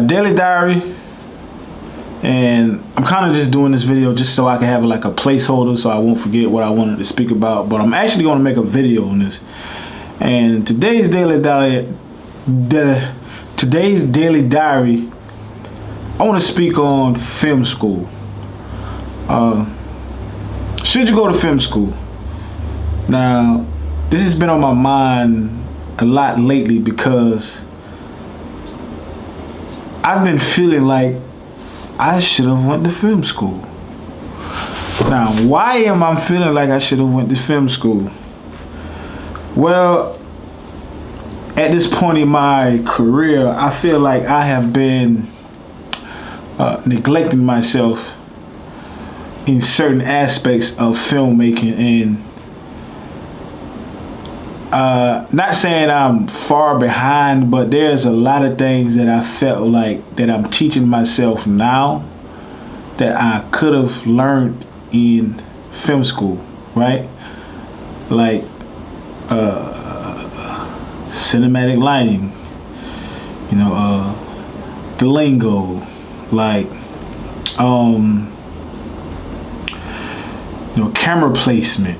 Daily diary, and I'm kind of just doing this video just so I can have like a placeholder so I won't forget what I wanted to speak about. But I'm actually going to make a video on this. And today's daily diary, I want to speak on film school. Should you go to film school? Now, this has been on my mind a lot lately because I've been feeling like I should have went to film school. Now, why am I feeling like I should have went to film school? Well, at this point in my career, I feel like I have been neglecting myself in certain aspects of filmmaking, and not saying I'm far behind, but there's a lot of things that I felt like that I'm teaching myself now that I could have learned in film school, right? Like cinematic lighting, the lingo, like camera placement,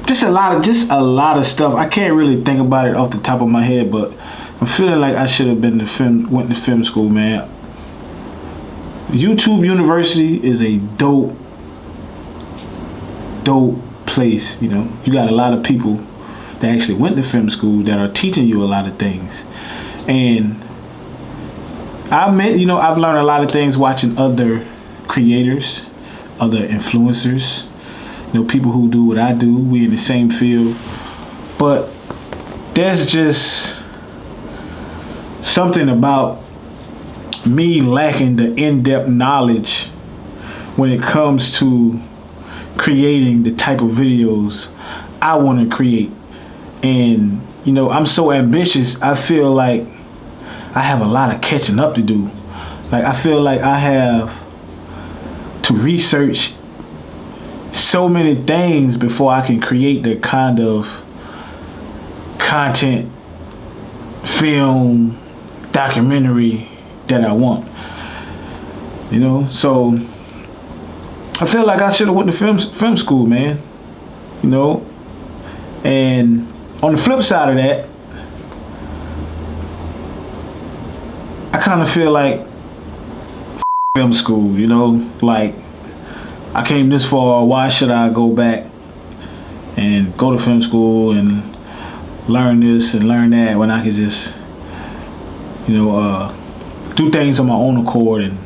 just a lot of stuff. I can't really think about it off the top of my head, but I'm feeling like I should have went to film school, man. YouTube University is a dope place. You got a lot of people that actually went to film school that are teaching you a lot of things. And I admit, I've learned a lot of things watching other creators, other influencers, people who do what I do. We in the same field. But there's just something about me lacking the in-depth knowledge when it comes to creating the type of videos I want to create. And, I'm so ambitious, I feel like I have a lot of catching up to do. Like, I feel like I have to research so many things before I can create the kind of content, film, documentary that I want. So I feel like I should have went to film school, man. And on the flip side of that, I kind of feel like film school, like I came this far, why should I go back and go to film school and learn this and learn that when I could just, do things on my own accord and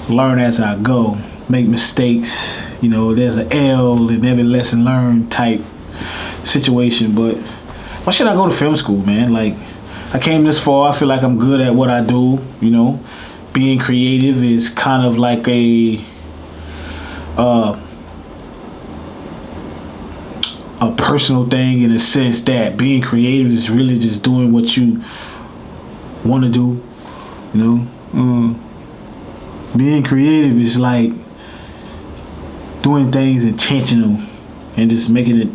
learn as I go, make mistakes. There's an L in every lesson learned type situation. But why should I go to film school, man? Like, I came this far, I feel like I'm good at what I do. Being creative is kind of like a personal thing, in a sense that being creative is really just doing what you want to do. Being creative is like doing things intentional and just making it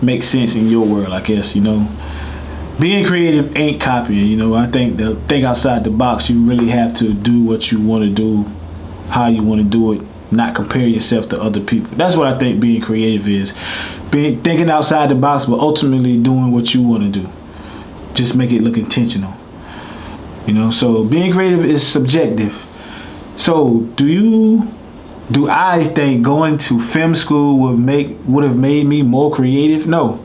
make sense in your world, I guess. Being creative ain't copying. I think to think outside the box, you really have to do what you want to do, how you want to do it, not compare yourself to other people. That's what I think being creative is. Thinking outside the box, but ultimately doing what you want to do. Just make it look intentional. So being creative is subjective. So do I think going to film school would have made me more creative? No.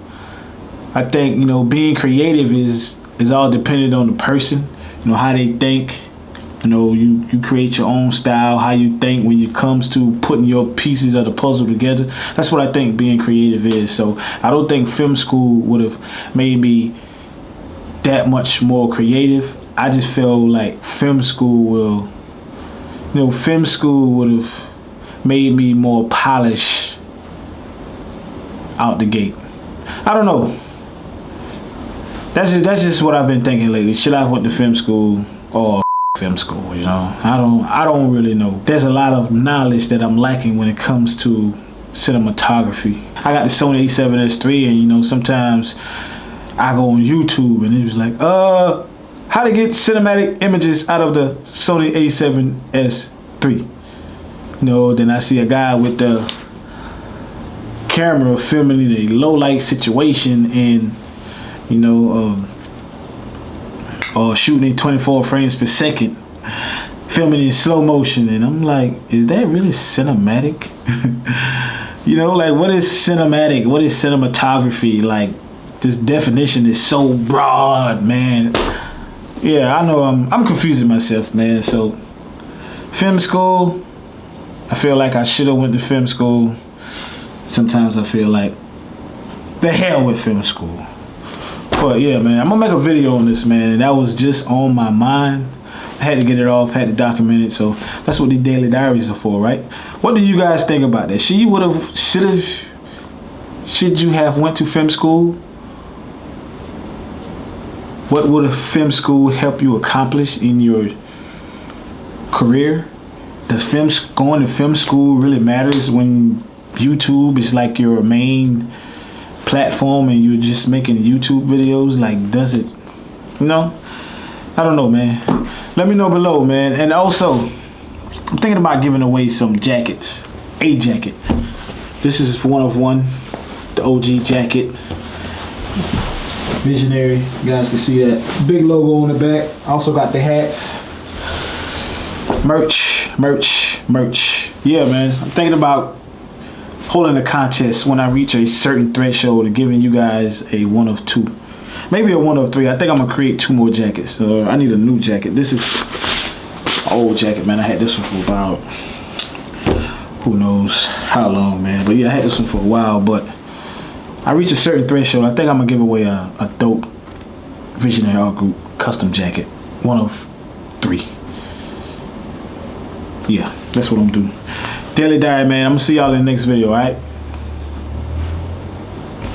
I think, being creative is all dependent on the person, how they think. You create your own style, how you think when it comes to putting your pieces of the puzzle together. That's what I think being creative is. So I don't think film school would have made me that much more creative. I just feel like film school would have made me more polished out the gate. I don't know. That's just what I've been thinking lately. Should I have went to film school or film school? I don't really know. There's a lot of knowledge that I'm lacking when it comes to cinematography. I got the Sony A7S III, and sometimes I go on YouTube and it was like, how to get cinematic images out of the Sony a7S III. You know, then I see a guy with the camera filming in a low light situation and, you know, or shooting in 24 frames per second, filming in slow motion. And I'm like, is that really cinematic? You know, like, what is cinematic? What is cinematography? Like, this definition is so broad, man. Yeah, I know I'm confusing myself, man. So, film school, I feel like I should have went to film school. Sometimes I feel like the hell with film school. But yeah, man, I'm gonna make a video on this, man. And that was just on my mind. I had to get it off, had to document it. So that's what the daily diaries are for, right? What do you guys think about that? Should you have went to film school? What would a film school help you accomplish in your career? Does going to film school really matters when YouTube is like your main platform and you're just making YouTube videos? Like, does it? You know? I don't know, man. Let me know below, man. And also, I'm thinking about giving away some jackets. A jacket. This is one of one. The OG jacket. Visionary. You guys can see that big logo on the back. Also got the hats. Merch. Yeah, man. I'm thinking about holding a contest when I reach a certain threshold and giving you guys a 1 of 2. Maybe a 1 of 3. I think I'm gonna create 2 more jackets. I need a new jacket. This is an old jacket, man. I had this one for about who knows how long, man. But yeah, I had this one for a while. But I reach a certain threshold. I think I'm gonna give away a dope Visionary Art Group custom jacket. 1 of 3. Yeah, that's what I'm doing. Daily Diary, man. I'm gonna see y'all in the next video, alright?